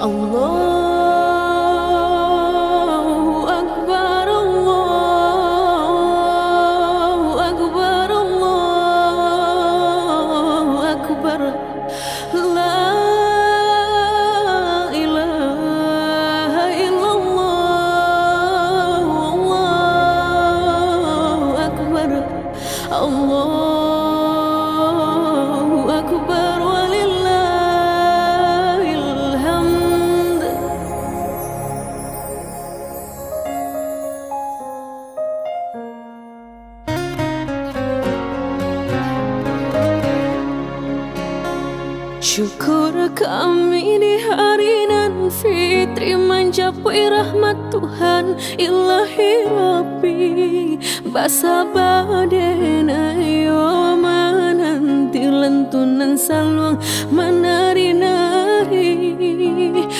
Allahu Akbar, Allahu Akbar, Allahu Akbar. La ilaha illallah, Allahu Akbar, Allahu Akbar, walillahil hamd. Syukur kami di hari nan fitri mencapai rahmat Tuhan Ilahi Rabbi. Basa badena yo mananti lentunan saluang menari-nari.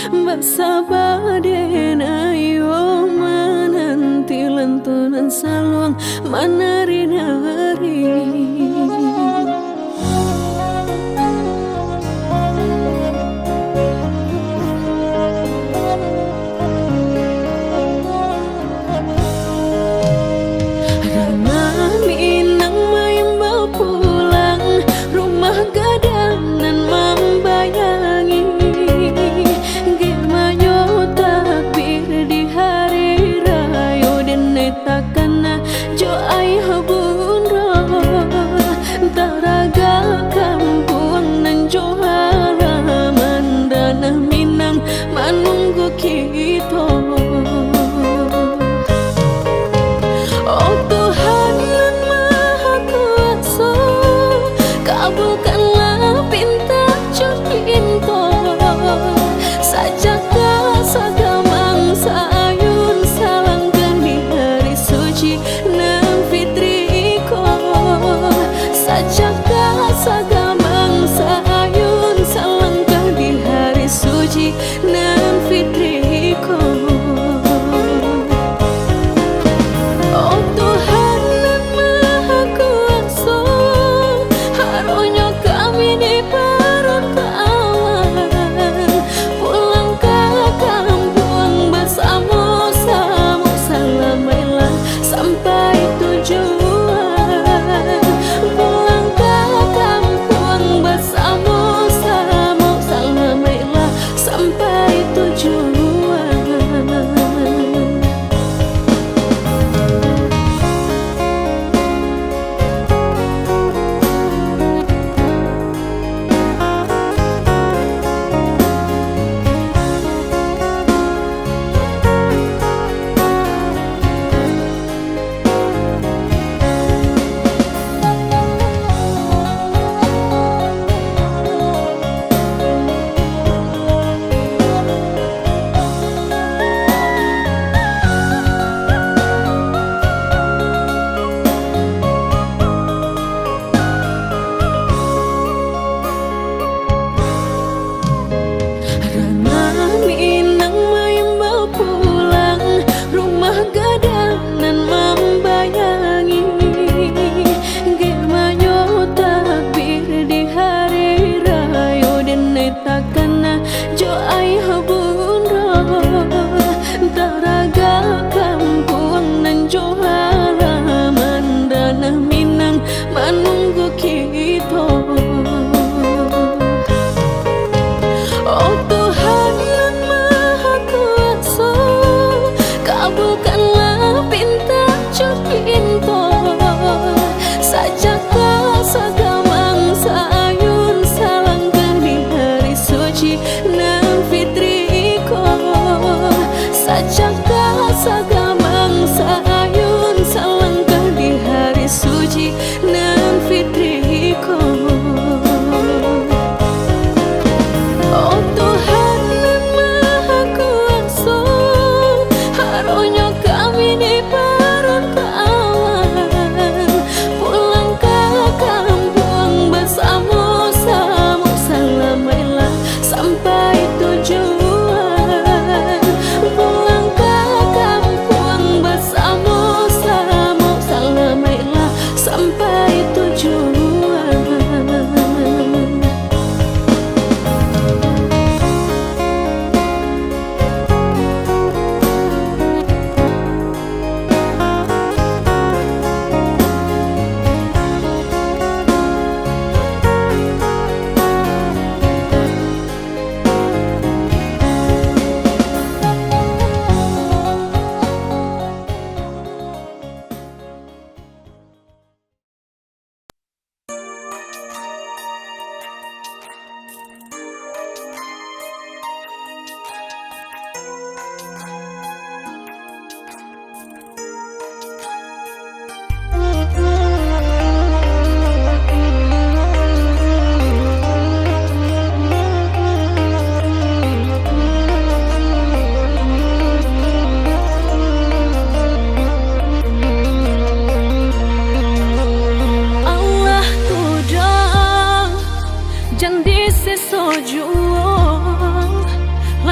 Basa badena yo mananti lentunan saluang menari-nari. Gadanan membayangi Gemayo takbir di hari raya dan netakana jo ai habun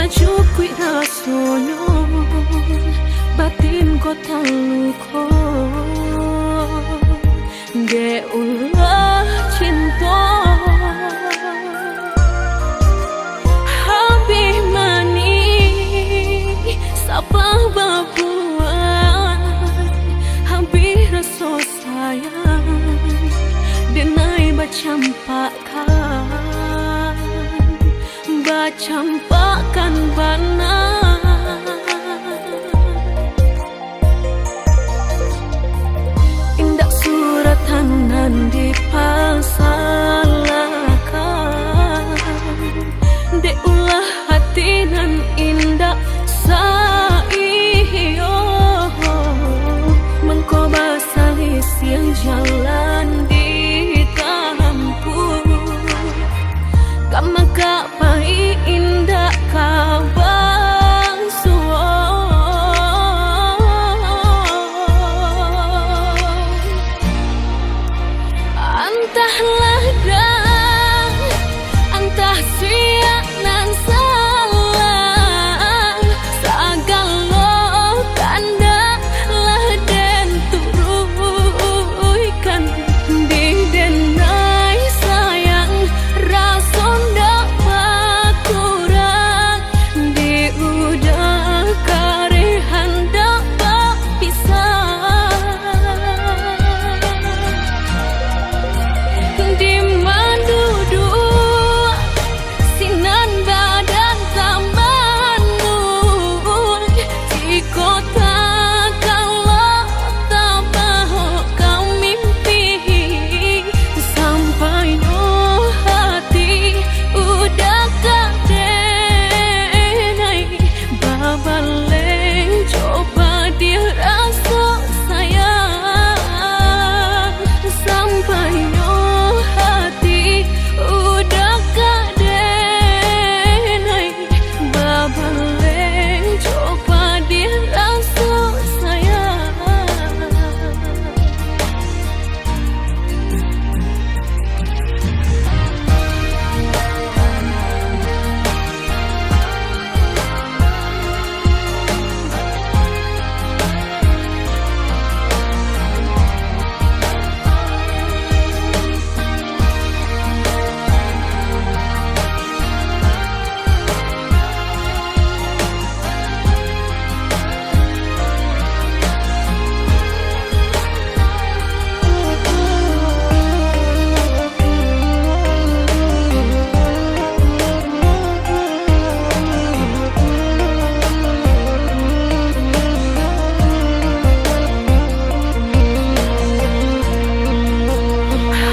cukui rasonyo batin ko taluko ge ulah cinta habis mani sapa babuan habis rasa sayang denai bacampakan bana indak suratanan dipasalahkan de ulah hati nan indak saiyo mengkoba salis yang jalan ditampu kamaka pai indak kabang suo antahlah dah antah sia nan salah sagalo tanda lah den turuikan di denai sayang rason dak pakurang di udah karehan dak pisah di mandudu sinan badan tamanun di kota kalau tak mahu kau mimpi sampai no hati udah kadenai babaleng coba dia rasa sayang sampai no hati udah kadenai babaleng coba dia rasa sayang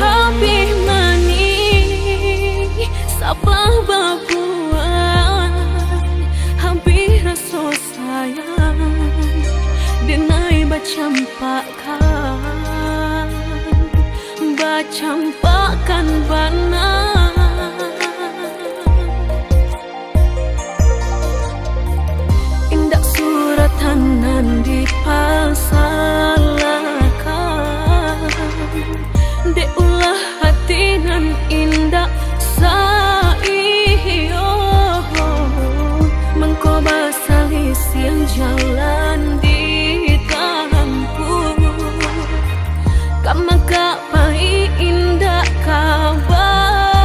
habis mani sapa babuan habis rasa sayang denai bacampakan bana indak suratanan dipasalahkan de ulah hati nan indak saiyo mengkoba salis yang jalan ditampu kamaka pai indak kabar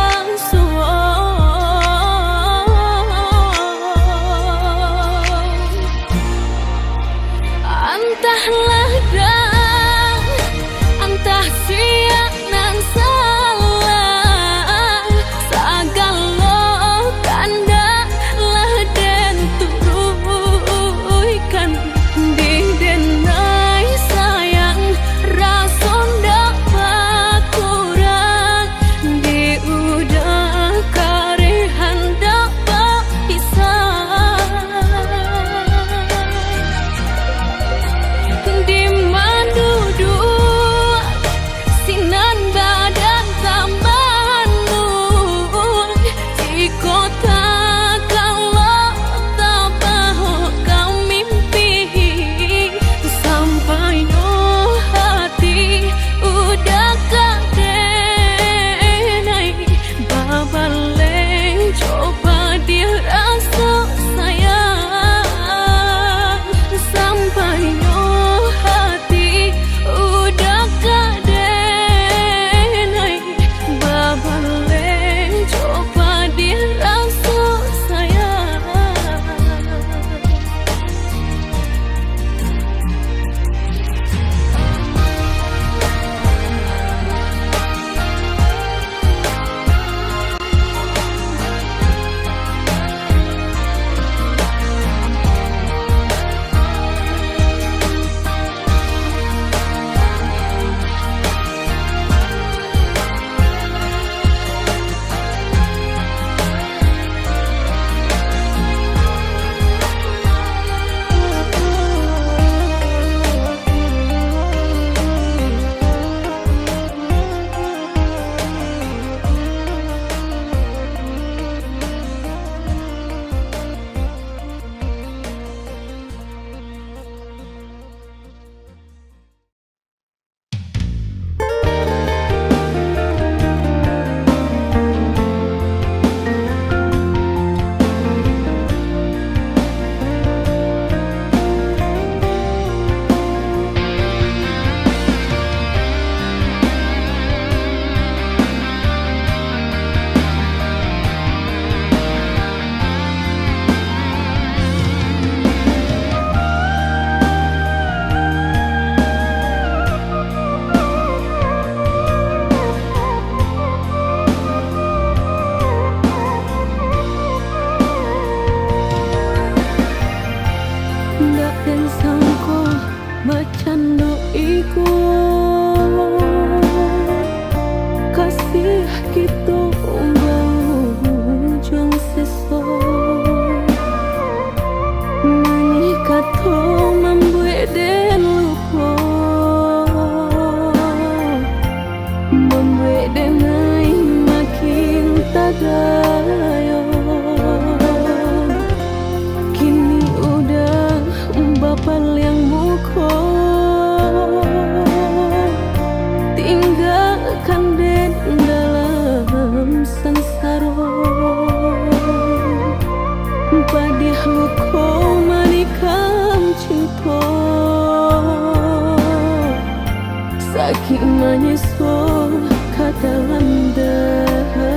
Saking menyusul ke dalam dagu.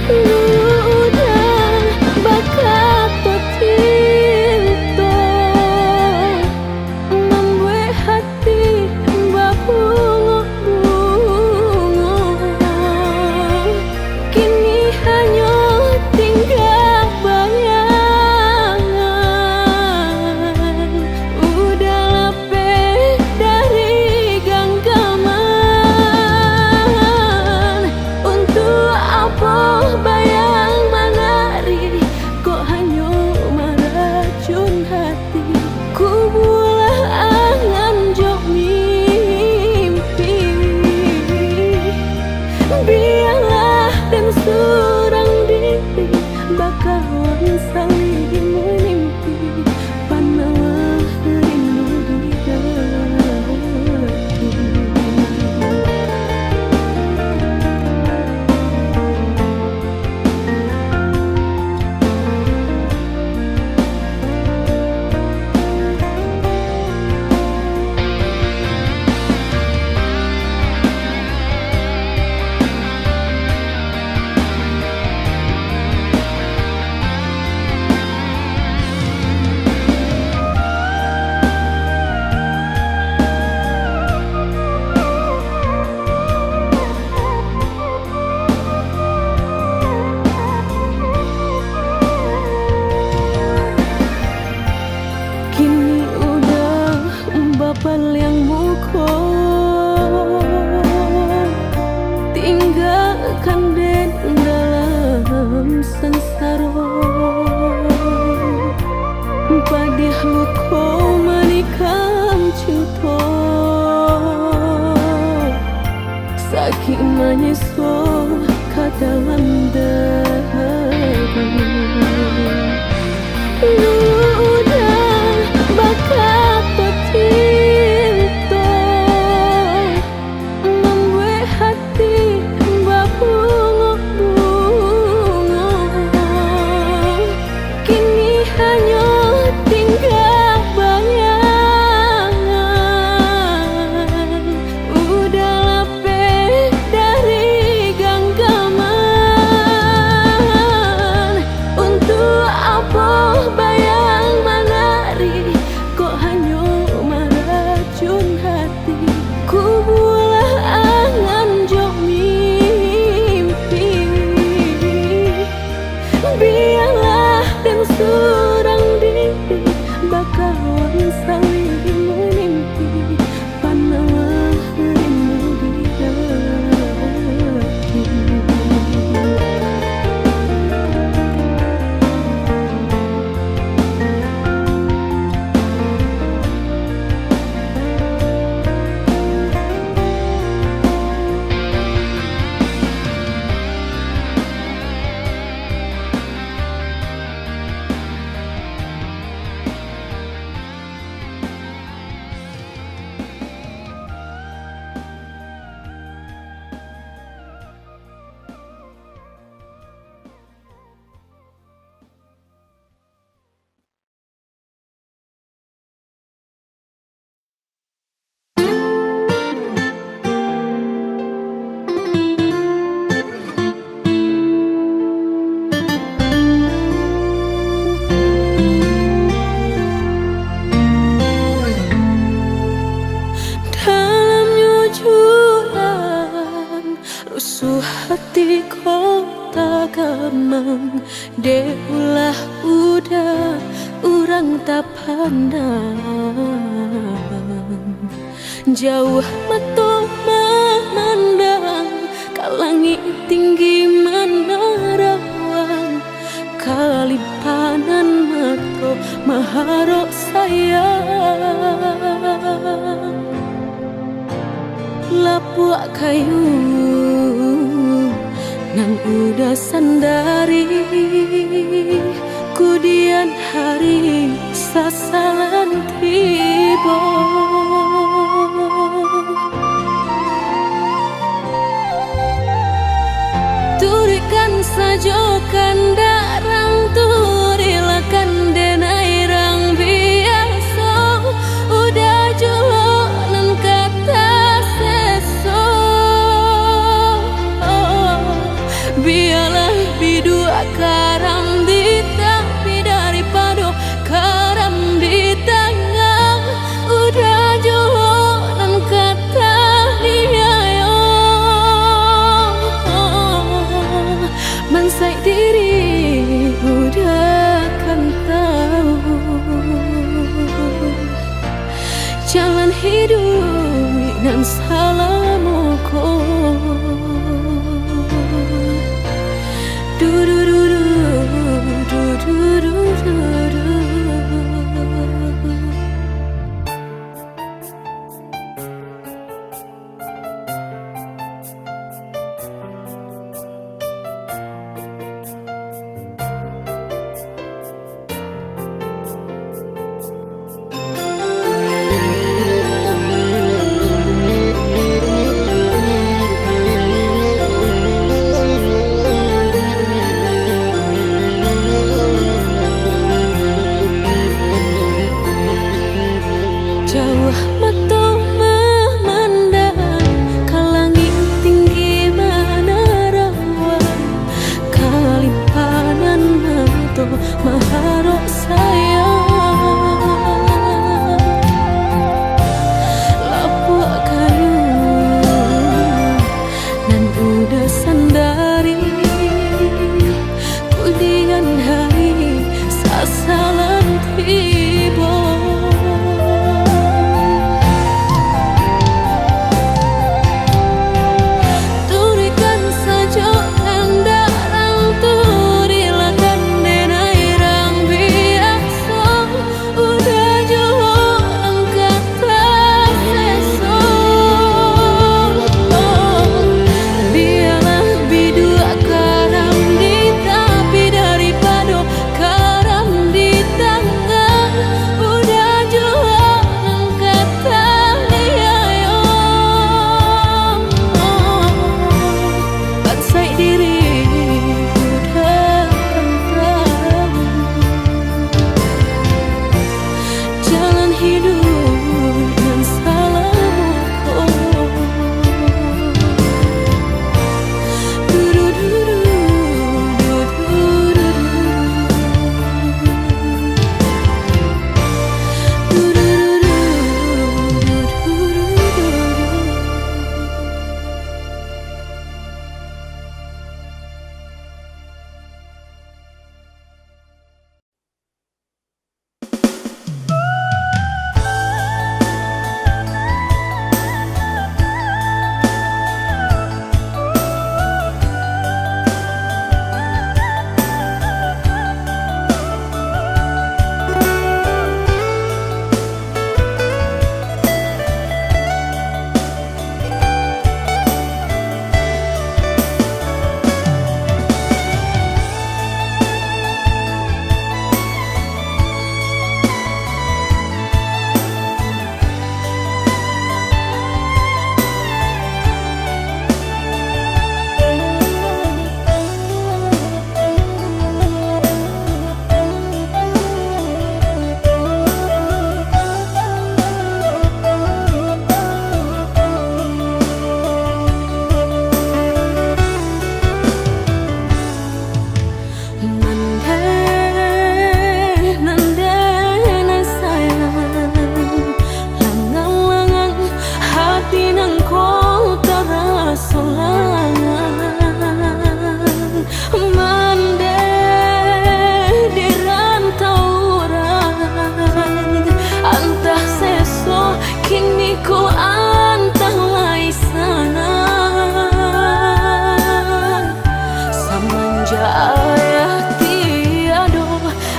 Udah bakat cinta membuat hati berbunga-bunga. Kini hanya tinggal bayangan. Udah lebih dari genggaman. Untuk apa bayang menari, kok hanya meracun hati. Ku bulah angan jok mimpi. Biarlah dan surang diri bakalan saling menimpi. Panalah rindu di hati. Kini udah bapal yang mukul, tinggalkan den dalam sengsara. Padih luko menikam cinta, saking menyusul ke dalam dagu. Udah bakat cinta membuat hati berbunga-bunga. Kini hanya tinggal bayangan. Udah lebih dari genggaman. Untuk apa bayang menari, kok hanya meracun hati. Ku bulah angan jok mimpi. Biarlah dan surang diri bakalan saling menimpi. Panalah rindu di hati. Hati kota gamang, deulah udah urang tak pandang. Jauh mata memandang, ka langit tinggi menerawang. Kalipanan mata maharok sayang. Lapuak kayu nang udah sandari, kudian hari sasalan tiba. Turikan sajokan darang, turilakan denai rang biasa. Udah jolo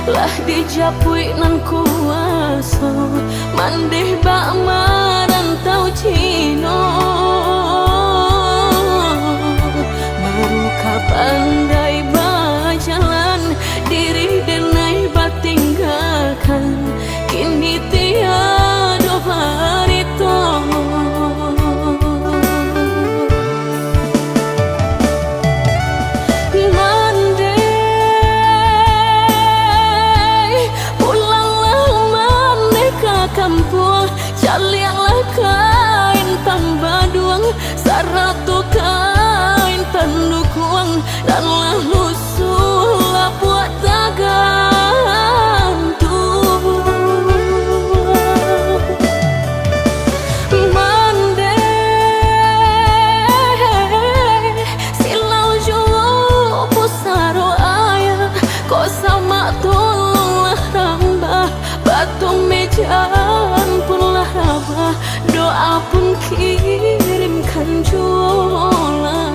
lah dijapui nan kuaso mandeh bak marantau Cino baru kapandai berjalan diri denai batinggalkan kini tiada barito kampung calianglah kain tambah duang saratu kain tanduk uang dan lalu sulap buat gantung mandeh silau julu pusaro ayah kok sama tolonglah rambah batu meja doa pun kirimkan jualan.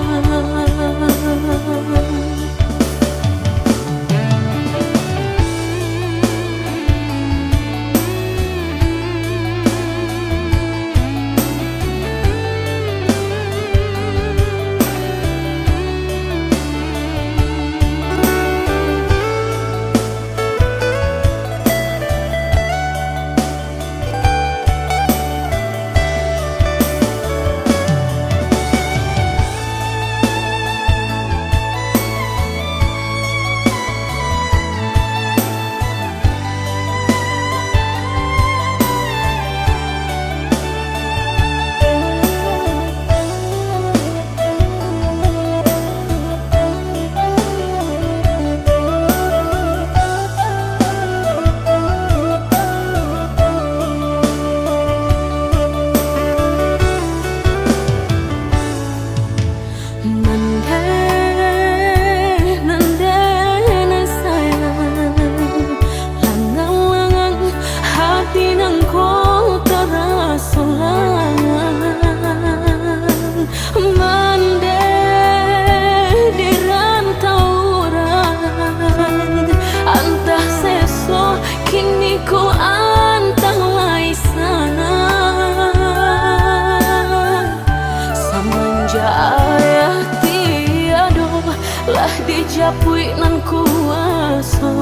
Lah dijapui nan kuaso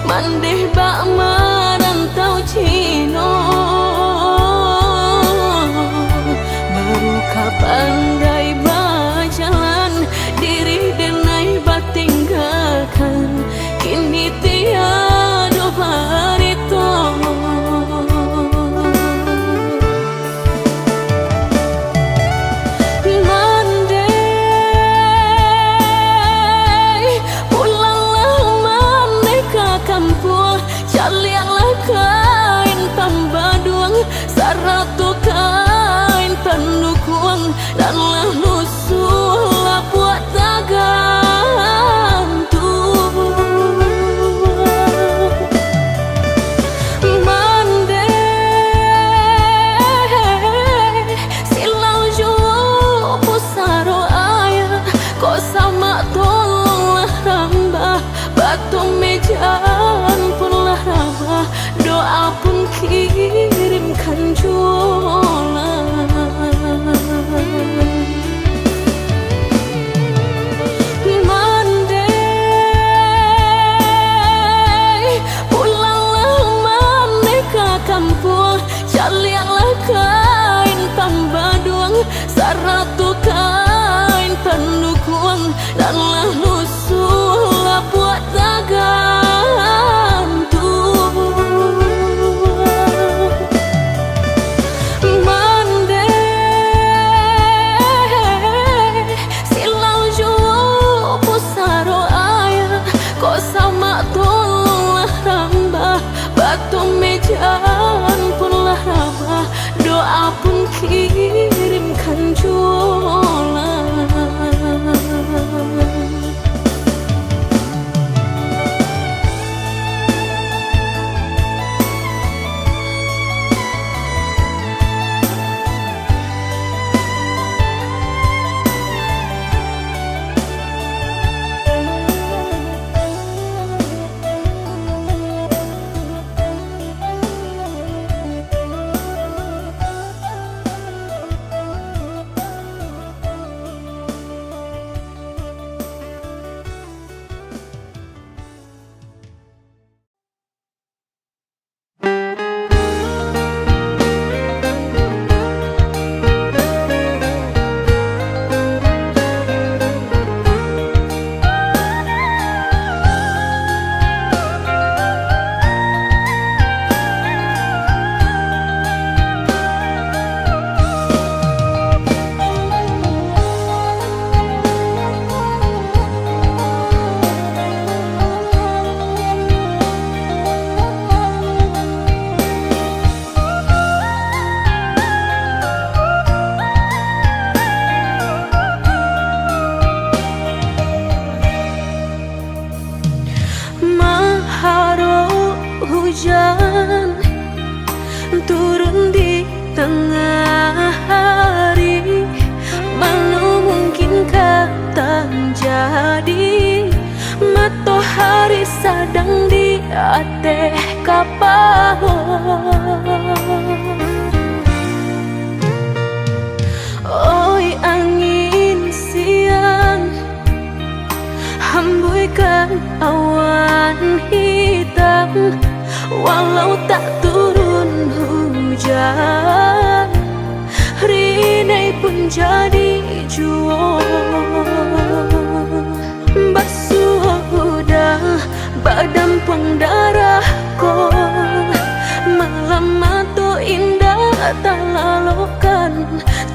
mandeh bak marantau Cino baru kapandai berjalan diri denai batinggalkan kini tiada barito calianglah kain tambah duang saratu kain tanduk uang dan lalu sulap buat gantung mandeh silau julu pusaro ayah kok sama tolonglah rambah batu meja doa pun kirimkan jualan mandeh pulanglah mandeh ke kampung calianglah kain tambah duang saratu kain tanduk uang dan lalu sulap buat gantung hujan turun di tengah hari, mana mungkinkah terjadi? Matahari sedang di atas kapal. Oi angin siang, hembuskan awan hitam, walau tak turun hujan, rinai pun jadi jua. Basuh udah badan pendarahku, malam itu indah tak lalukan,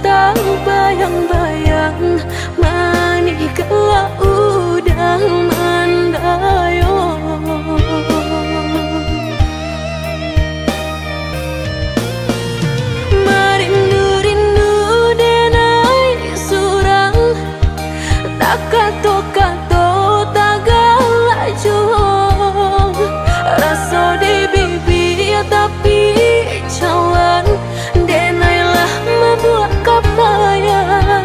tak bayang-bayang manis kelak udah mandayung. Merindu-rindu denai surang, tak kato-kato tak galak juang, rasa di bibir tapi cawan, denailah membuat kapayang.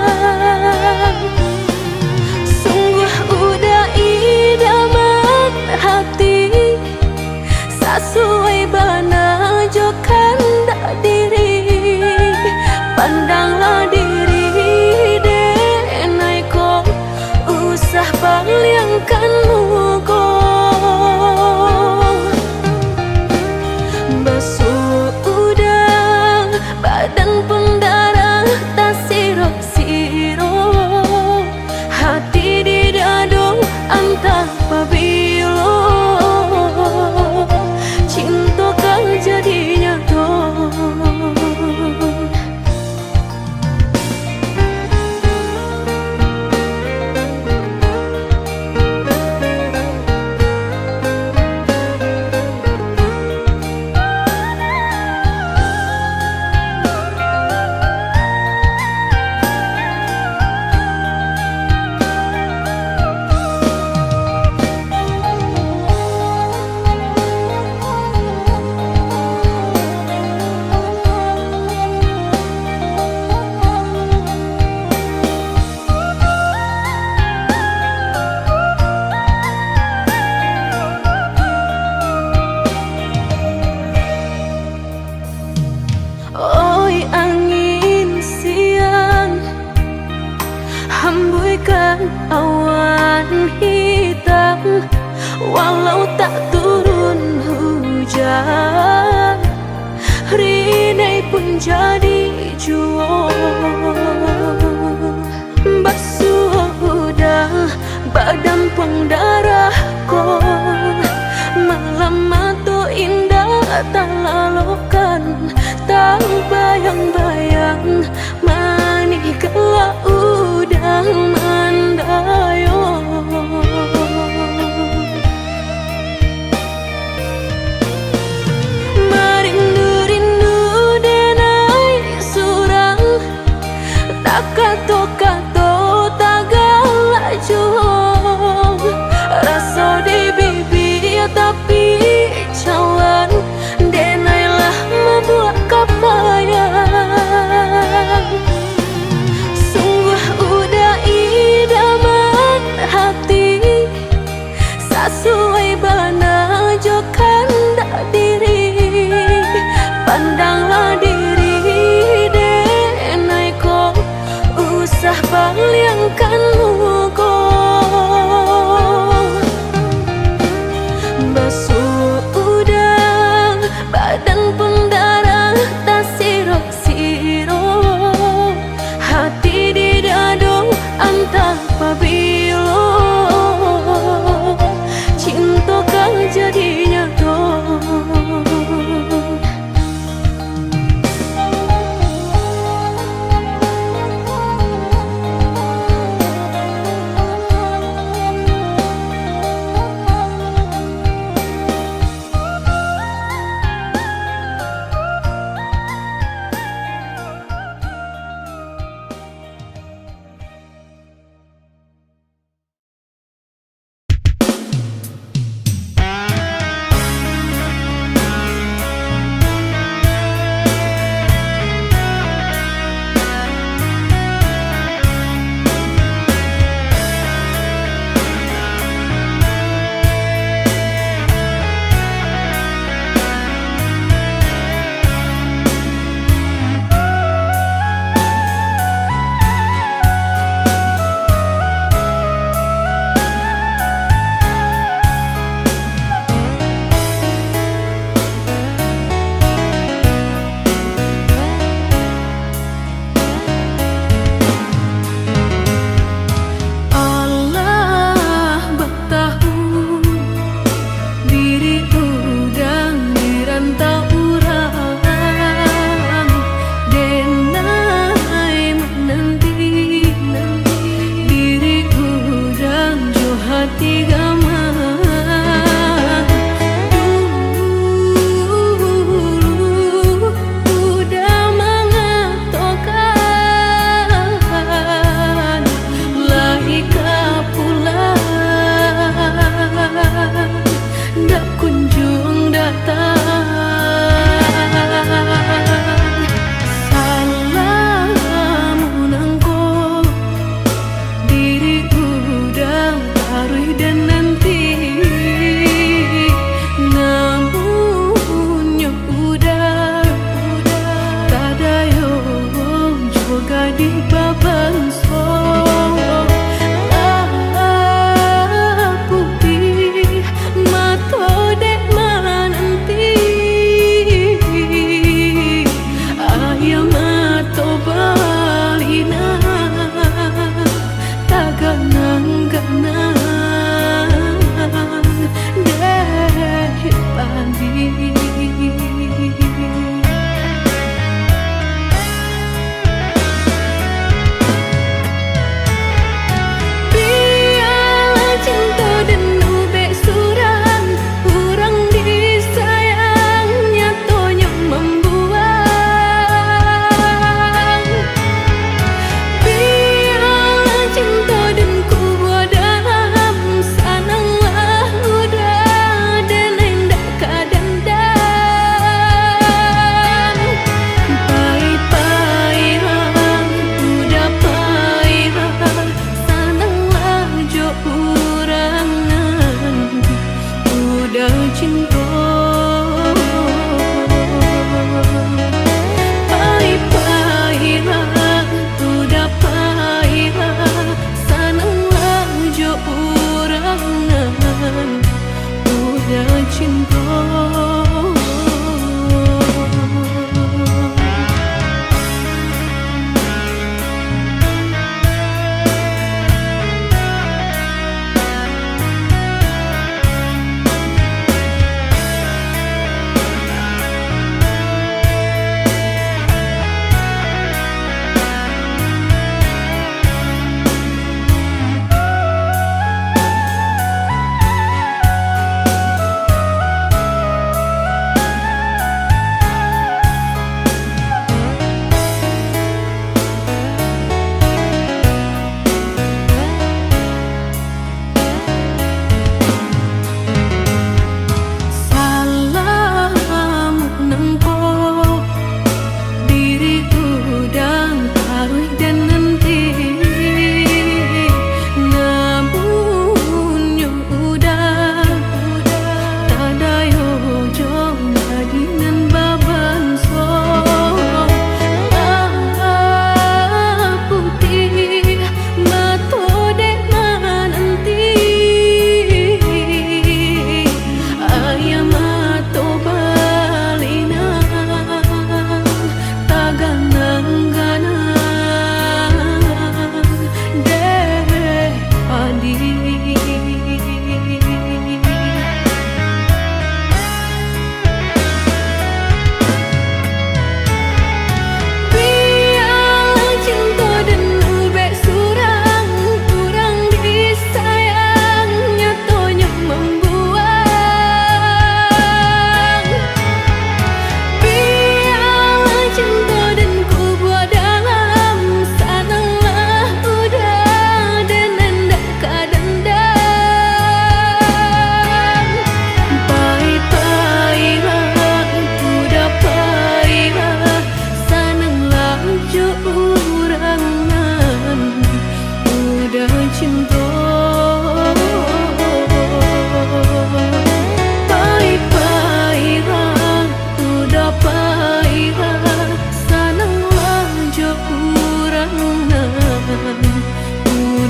Sungguh udah idaman hati, sesuai bana jokan dak diri, pandanglah diri denai ko, usah palingkan muka. Basuh udah badan pendarah tak sirok-sirok, hati di dado antah pabilo, cinta kan jadinya tuh. Oi angin siang, hembuskan awan hitam, walau tak turun hujan, rinai pun jadi jua. Basuh udah badan pendarahku, malam itu indah tak lalukan, tak bayang-bayang manis kelak udah mandayung. Merindu-rindu denai surang, tak kato-kato tak galak juang, rasa di bibir tapi cawan, denailah membuat kapayang. Sungguh udah idaman udah cinta. Pahit-pahitlah, udah pahitlah, sananglah jo urangan, udah cinta.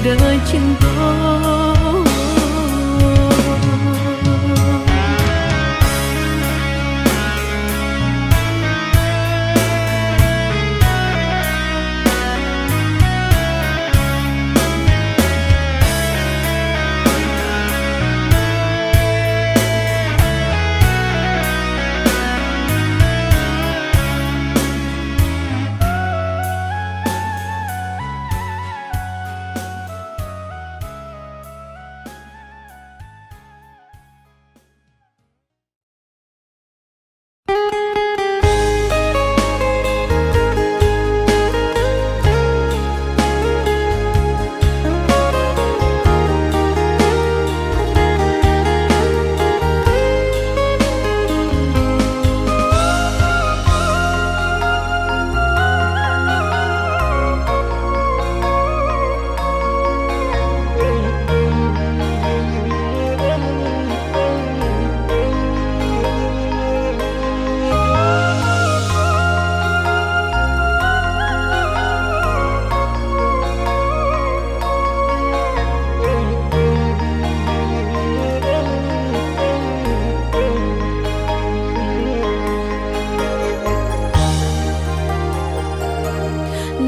Udah cinta.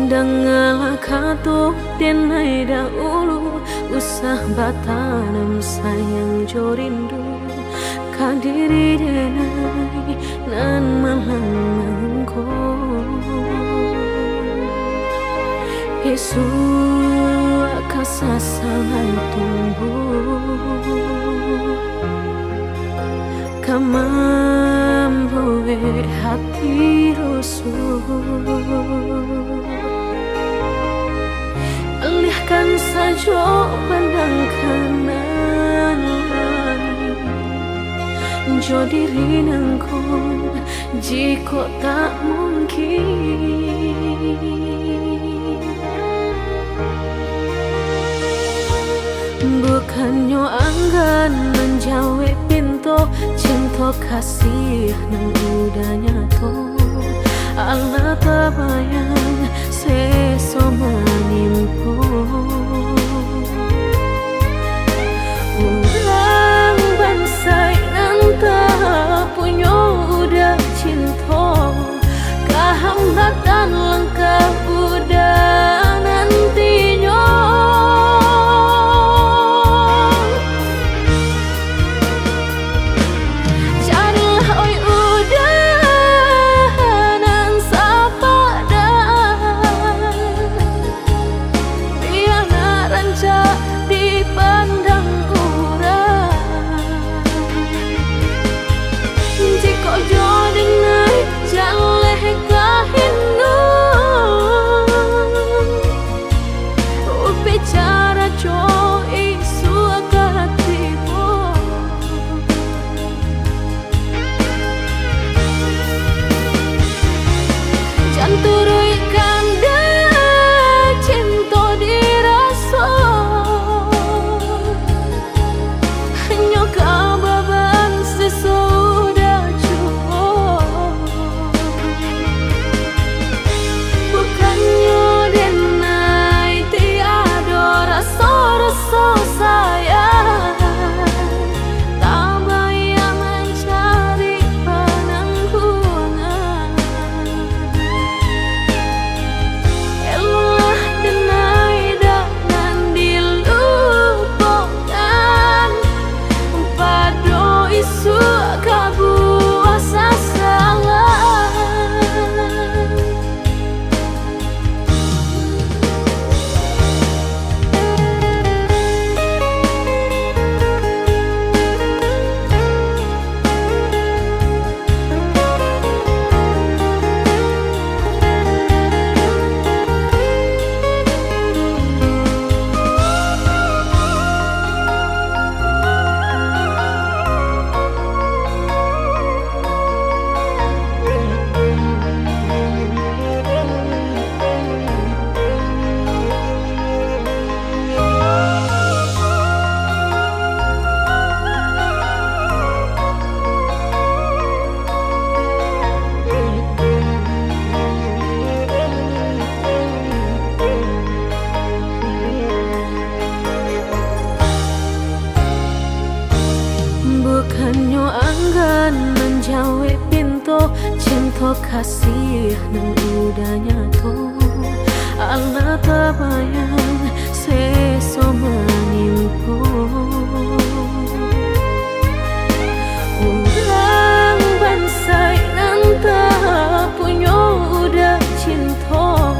Dangalah kato denai dahulu usah batanam sayang jorindu kadiri denai nan malangko Yesu akasasalan tumbuh kamamboe hati rusuh alihkan saja pandang kanan jo diri nangkon jika tak mungkin bukannya anggan menjauh pintu pintu cinta kasih nang udah nyato. Allah tabayang seso manimpo. Orang bansai nanta punya udah cinta, kehambatan langkah udah nantinya. Carilah oi udahan sapa dan biar ranca dipandang orang. Jika jodoh naik jaleh kahinu bicara co isu akatibo. Janturui kanda cinta dirasa hanya kababan sesudah cukup. Bukannya denai tiada rasa-rasa sayang, tak bayar mencari penanggungan. Elah denai dan dilupakan pada isu kabuasa salah. Bukannya anggan menjauhi pintu cinta kasih nang udah nyato. Allah tabayang seso manimpo. Orang bansai nanta punya udah cinta,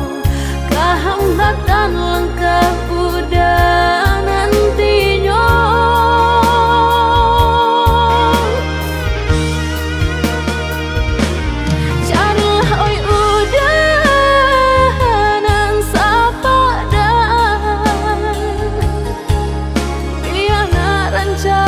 kehambatan langkah udah nantinya. Carilah oi udahan sapa dan biar ranca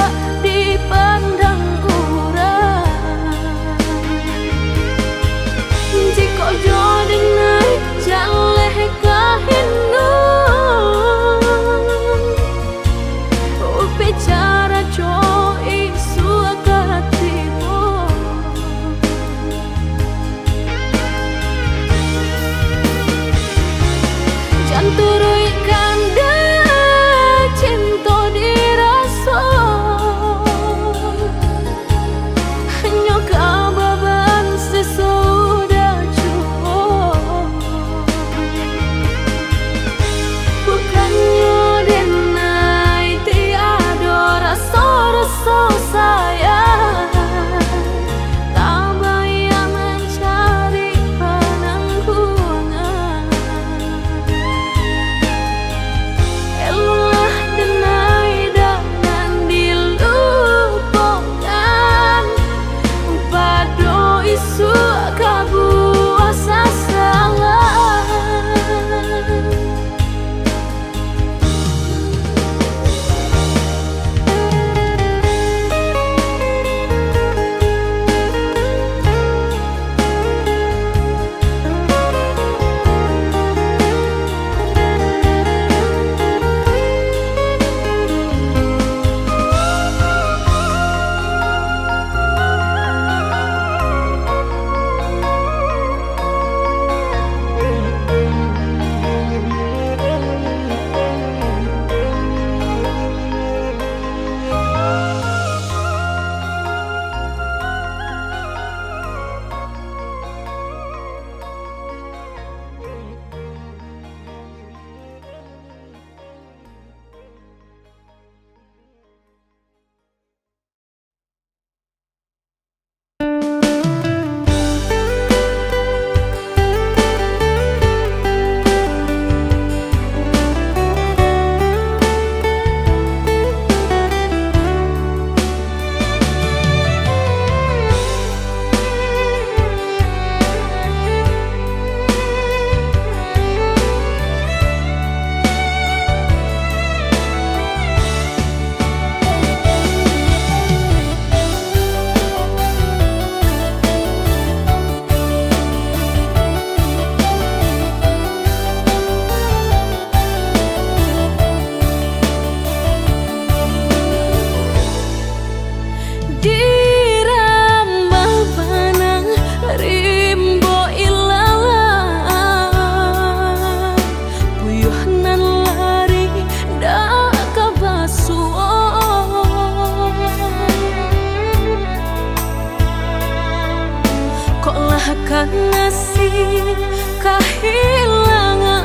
akan ngasih kehilangan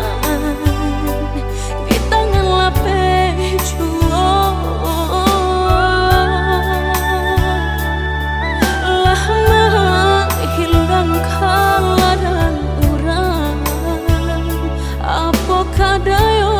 di tangan lapeh juang. Lah hilang kaladan urang apa kadayo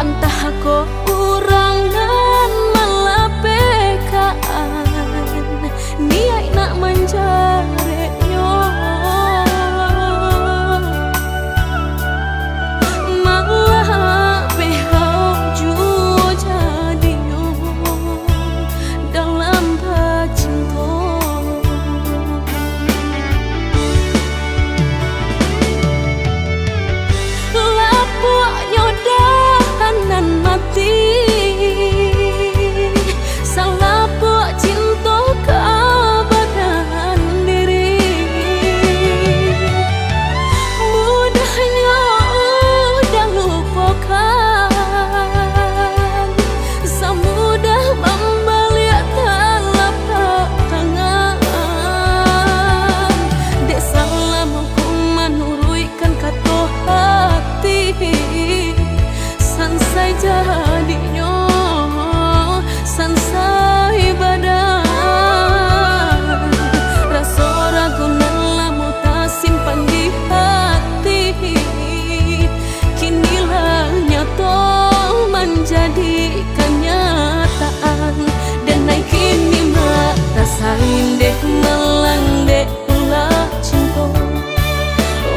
antah ko urangan malapekaan niai nak manjarenyo malah behau juo jadinyo dalam bacinto. Lapuk nyodahanan mati salapuk cinta keabadian diri. Mudahnya udah lupakan semudah membalik telapak tangan. Dek salah hukuman nuruikan kata hati sansai jadinya sansai badan rasa ragu lamu tak simpan di hati kinilah nyata menjadi kenyataan dan naik kini mata sain deh melang deh ulah cinta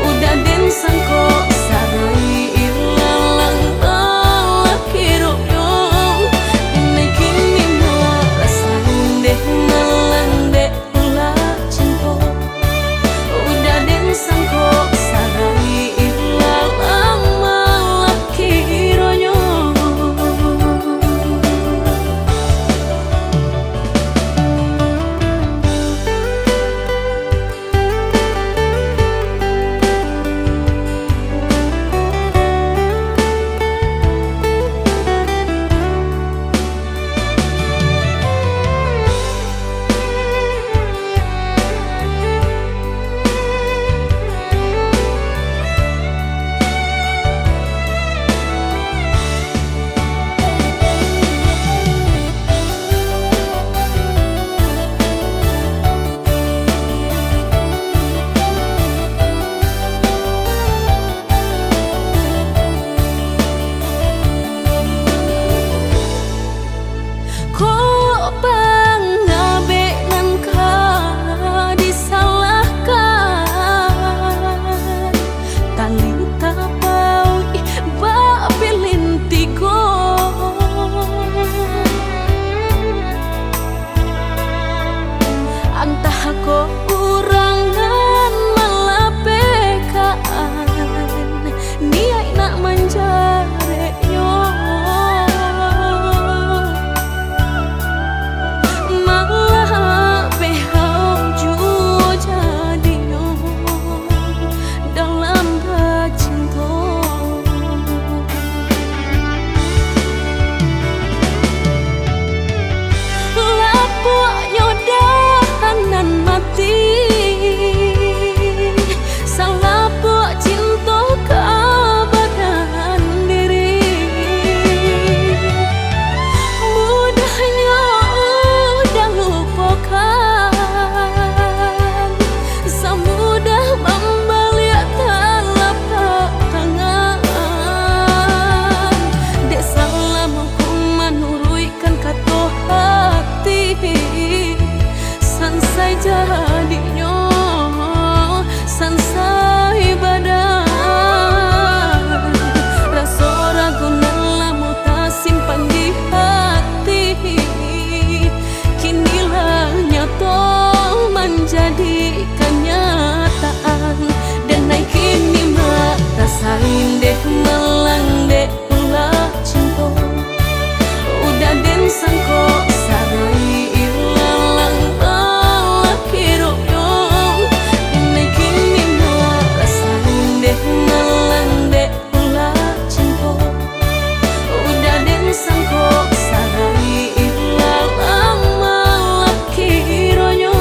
udah den sangko sarai ilalang kiro sangko sarai ilalang malaki ronyo.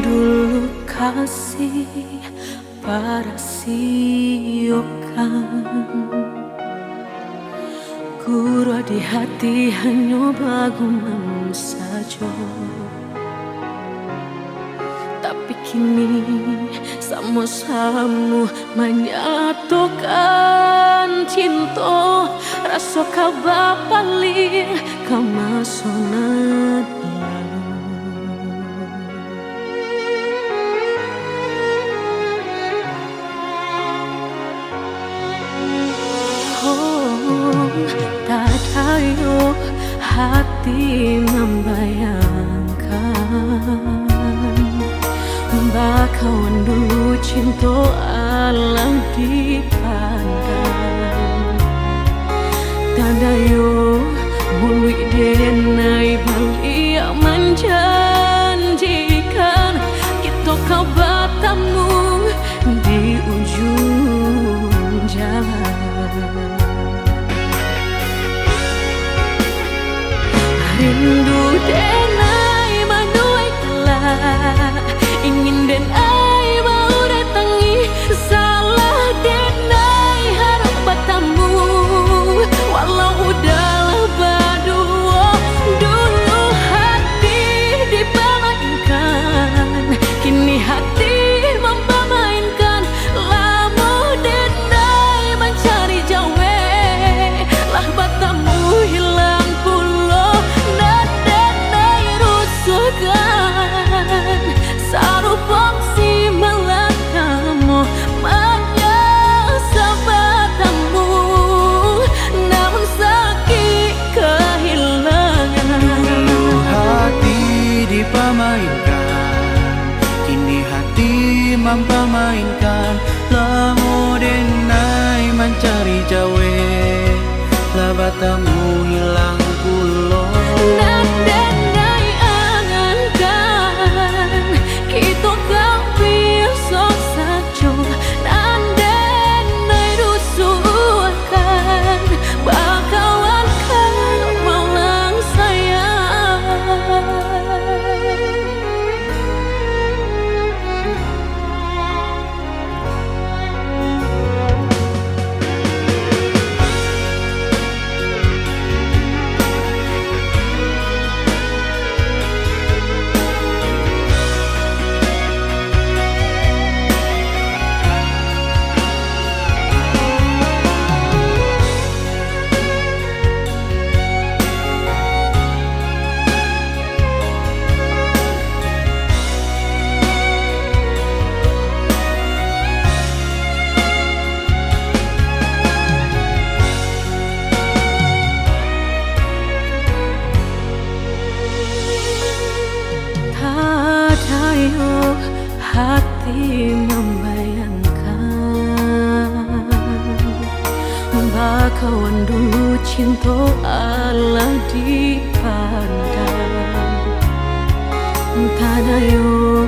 Dulu kasih para siokan guru di hati hanya bagumam saja. Tapi kini sama-sama menyatukan cinta, rasa kabar paling kemasonan tak tahu hati membayangkan bakawan dulu cinta alam dipandang. Tanda yo mului denai balik menjanjikan kita kau bertemu di ujung jalan. Rindu denai manuai telah ingin denai mau datangi salah denai harap bertemu walau udahlah berdua. Dulu hati dipermainkan, kini hati mempermainkan. Lama denai mencari jawe lah bertemu hilang pulau. Sarupang si melakamu menyesal bertemu, namun sakit kehilangan. Dulu hati dipermainkan, kini hati mempermainkan. Lama denai mencari jawe lah bertemu hilang pulau. Kita kau besok saja nandenai rusuhkan bakawan kan malang sayang. Hati membayangkan bakawan dulu cinta Allah dipandang. Tanda yo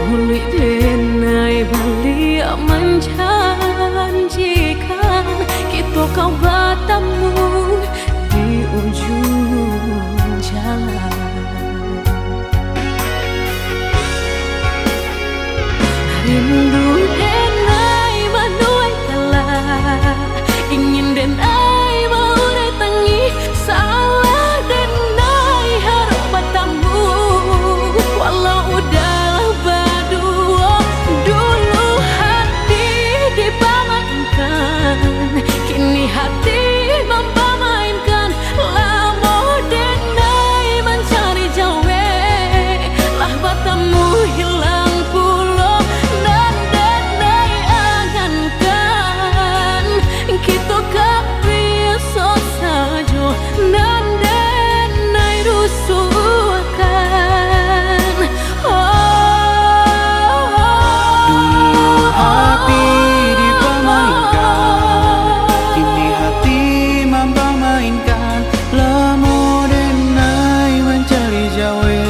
mului denai balik menjanjikan kita kau bertemu di ujung jalan. rindu denai manuai kalah, ingin denai maurai tangi salah denai harap batamu. Walau udahlah berdua dulu hati dipamankan, kini hati mempamainkan. Lamo denai mencari jawe, lah batamu hilang pulau dan denai angankan. Kita gak biasa saja dan denai rusuhkan. Dulu hati dipermainkan, kini hati mempamainkan. Lamo denai mencari jawe,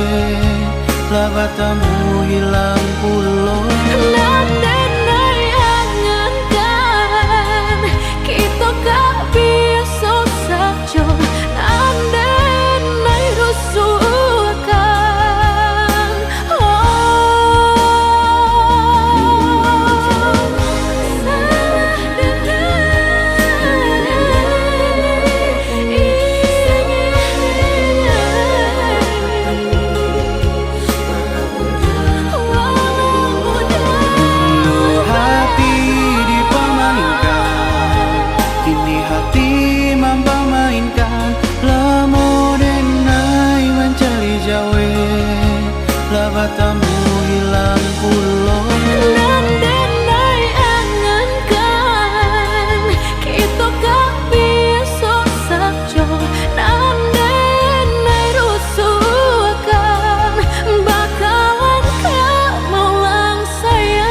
lah batamu hilang pulau Dan denai angankan, kita gak biasa saja dan denai rusuhkan. hati dipermainkan, kini hati mempamainkan. Lamo denai mencari jawe, lah batamu hilang pulau Dan denai angankan, kita gak biasa saja dan denai rusuhkan. Bakalan gak maulang sayang.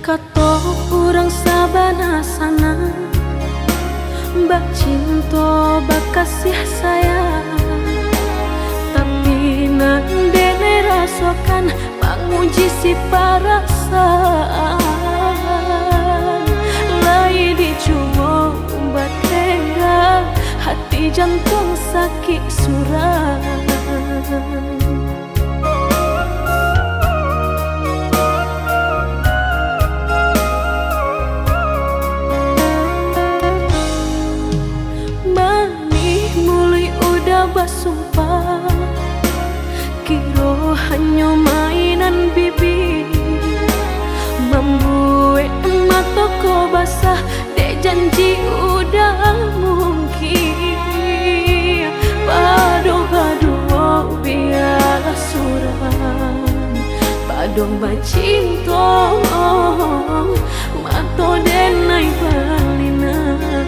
Kato urang sabana sana, bak cinta bak kasih sayang, tapi nan dene rasakan menguji si perasaan. Lai dicoba umbat tengah, hati jantung sakit suram. Basumpah kiro hanya mainan bibi, membuat mataku basah dek janji udah mungkin. Pado biarlah suram, pado bacinta mato denai balinan.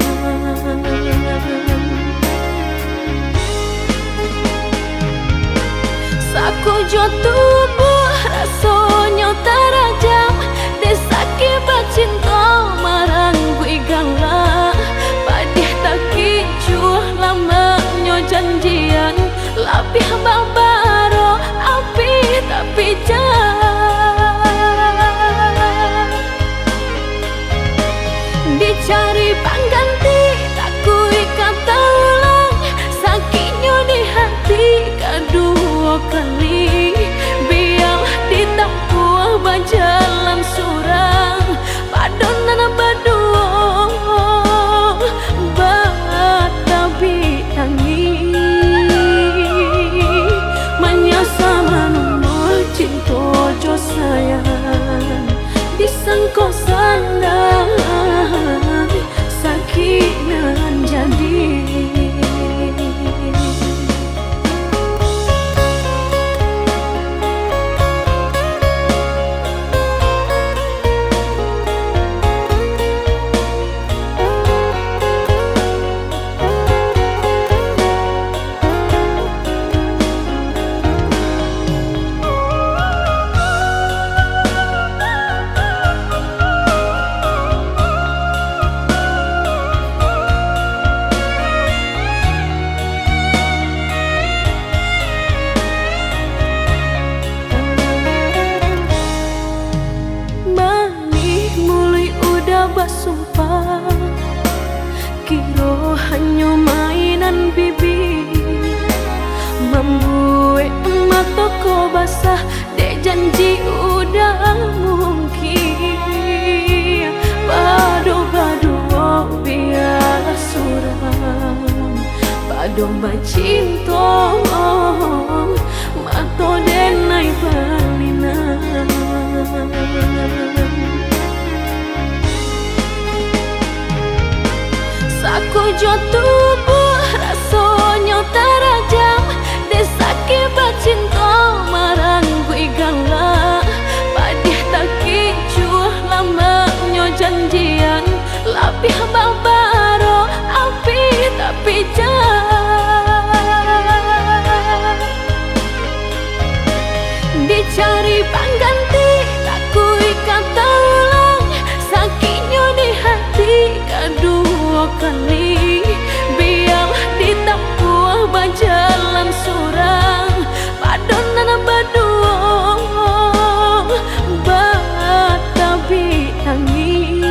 Aku jo tubuh rasanya terajam, desaki bacinta marang gue galak. Padih tak kicuh lamanya janjian, lapih babaro api tapi jah. Dicari pengganti tak kui kata ulang, sakitnya di hati kedua kali. Biar ditambah domba cinta mato denai palina. Sakujo tubuh rasanya terajam desake bacinta marang kui galak padih tak kicuh lamanya janjian lapih babaro api tapi dicari pengganti tak kui kata ulang sakitnya di hati kedua kali biar ditempuh berjalan surang padonan berdua batabi angin.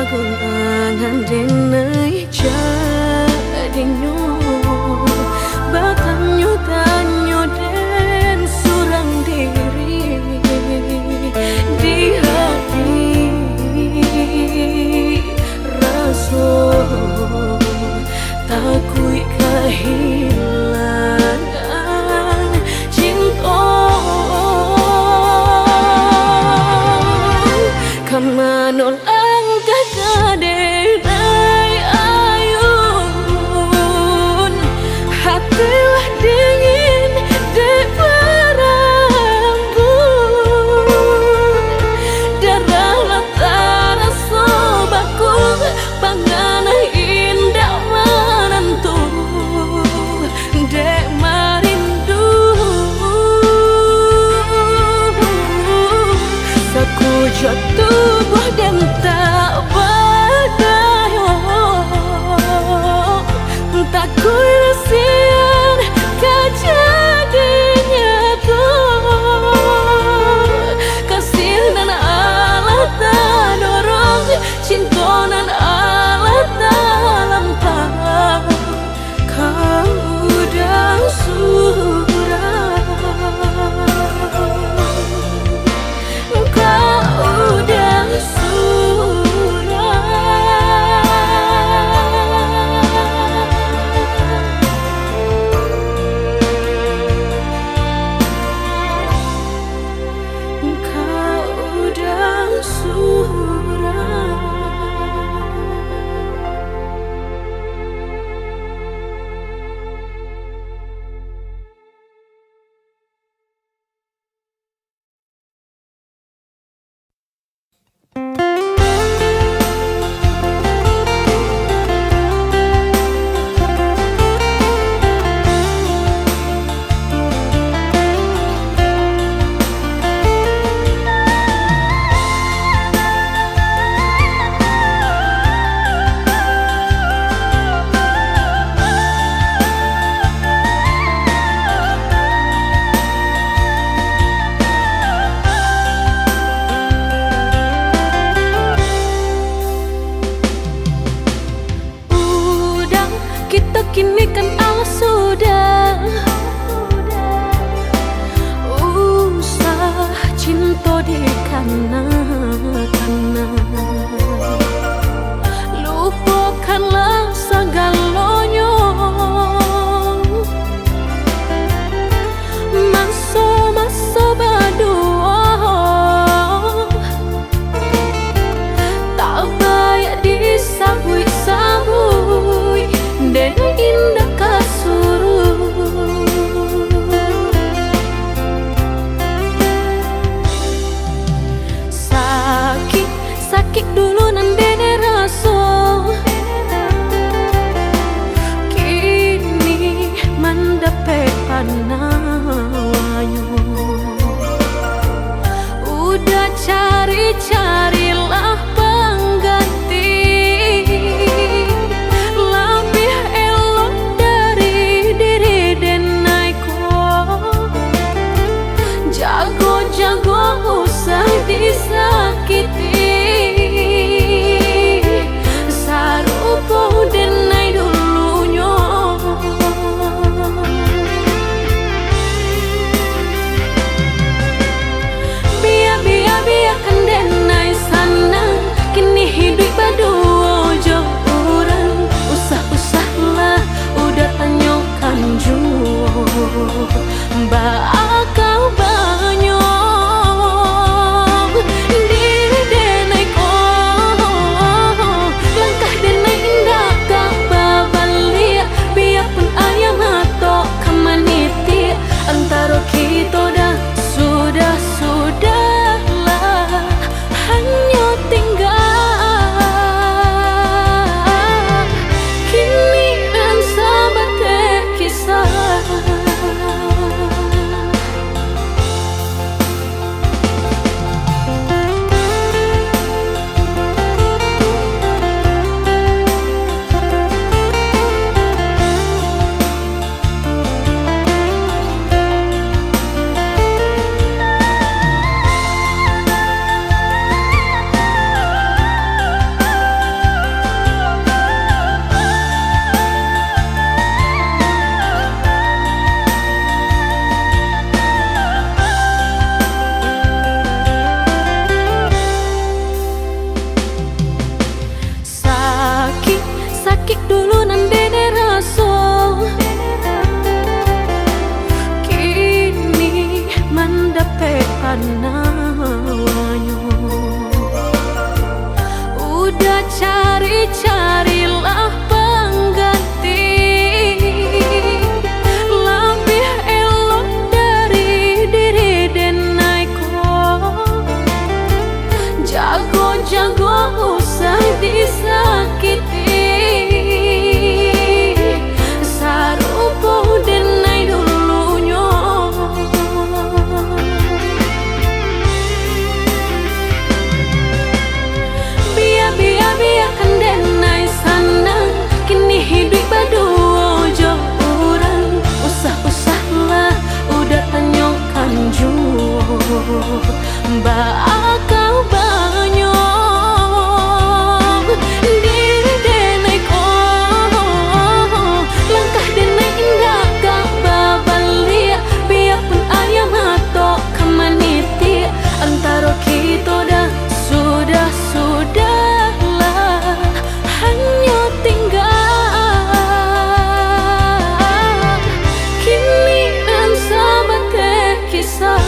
gunangan denai jadinya batanyo tanyo den surang diri di hati rasa takui kehilangan cinta kamanol ang kakadenay ayun hatilah dingin di berambut darahlah terasa bakul panganah indah menentu dek marindu sekujur tubuh dan tak berdaya tak kuilasian kejadiannya tuh kasih dan Allah tak dorong cinta dan Allah tak lampau kau udah surah kau udah kini kan Allah sudah usah cinta di kanan-kanan lupakanlah segalanya masa-masa berdua tak baik disabui-sabui dan indah kasuruh sakit dulu nandene rasa kini mendapat panawanyo udah cari-carilah pengganti lebih elok dari diri denaiku jago-jago usah disakiti jago usah disakiti. Sarupo denai dulunya. Biarkan denai sanang, kini hidup berdua jauh orang. Usah-usahlah udah tanyakan jauh bakal banyak diri denai ko. Langkah denai indah gak babalik, biarpun ayam atau kemaniti. Antara kita dah sudahlah hanya tinggal kini dan sahabat kisah.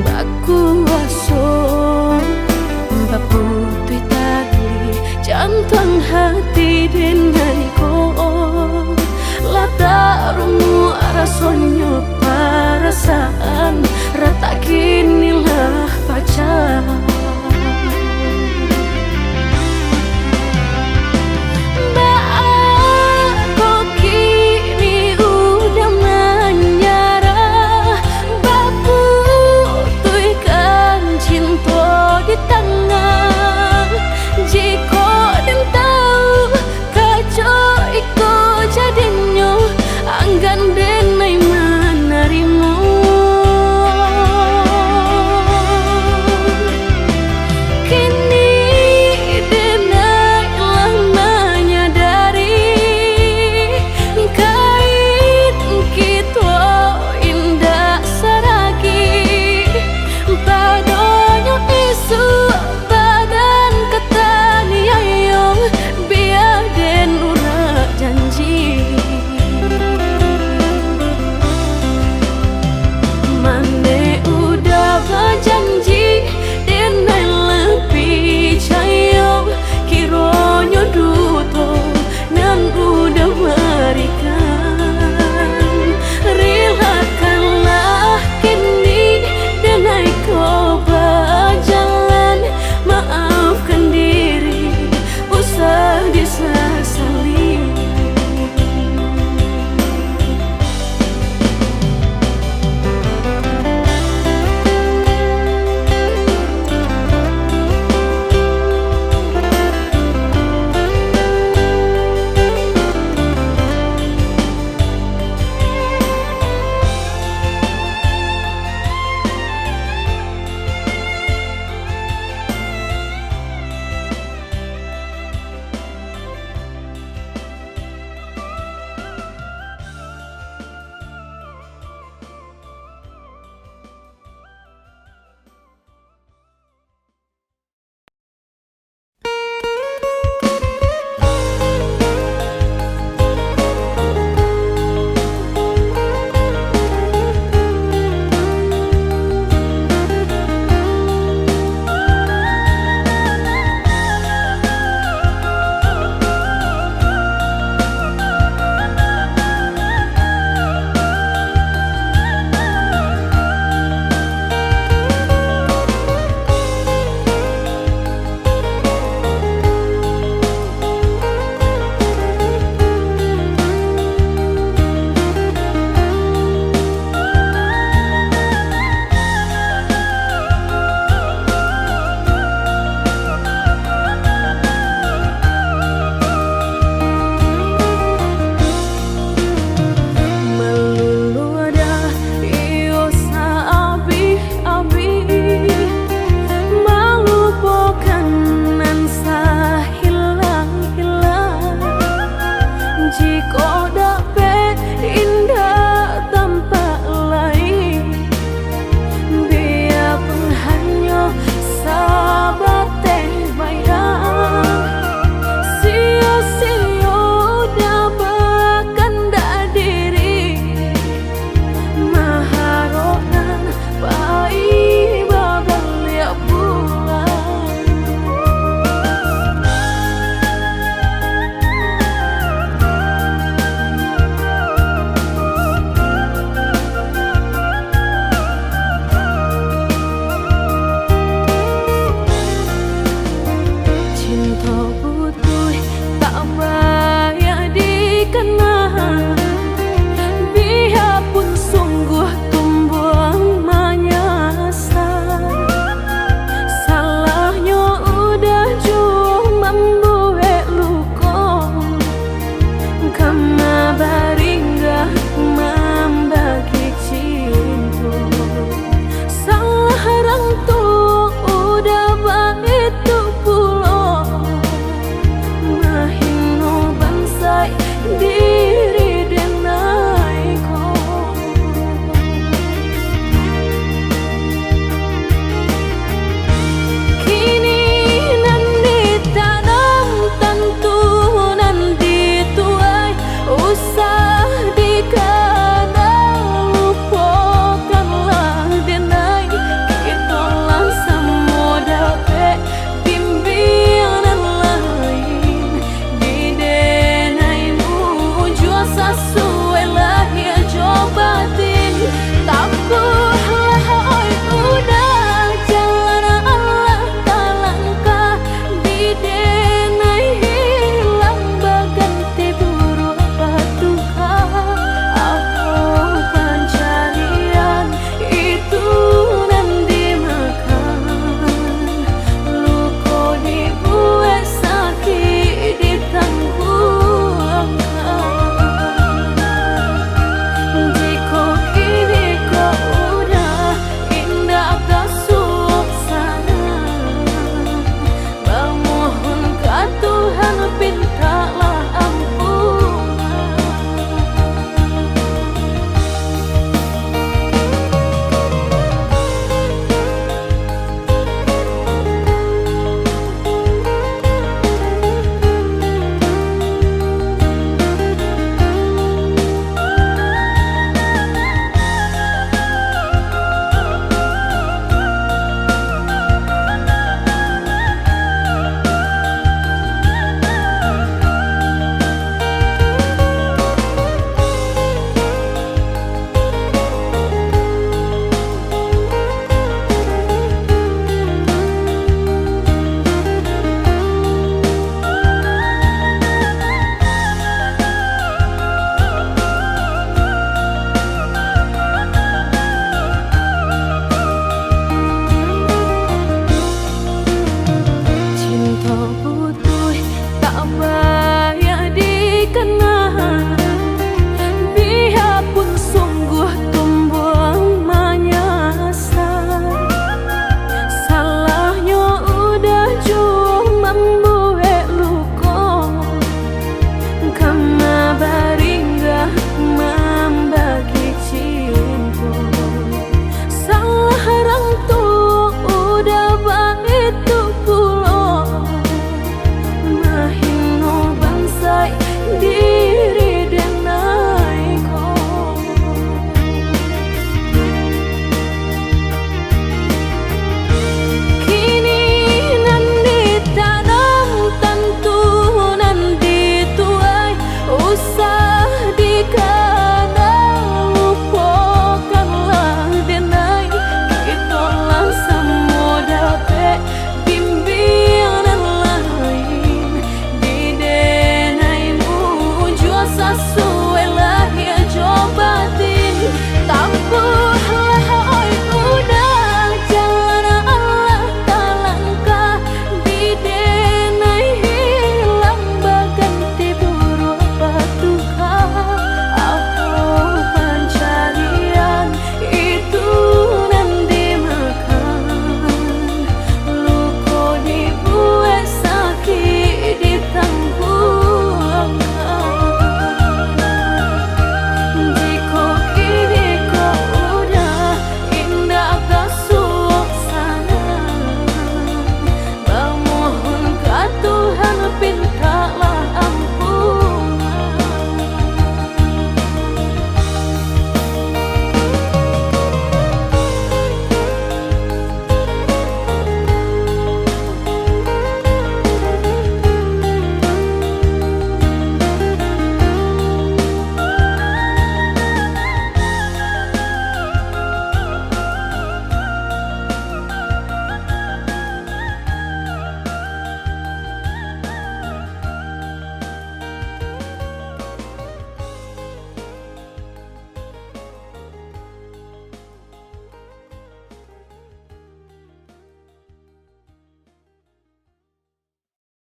baku aso baputui tali jantung hati dengan kau latarumu rasonyo perasaan rata kini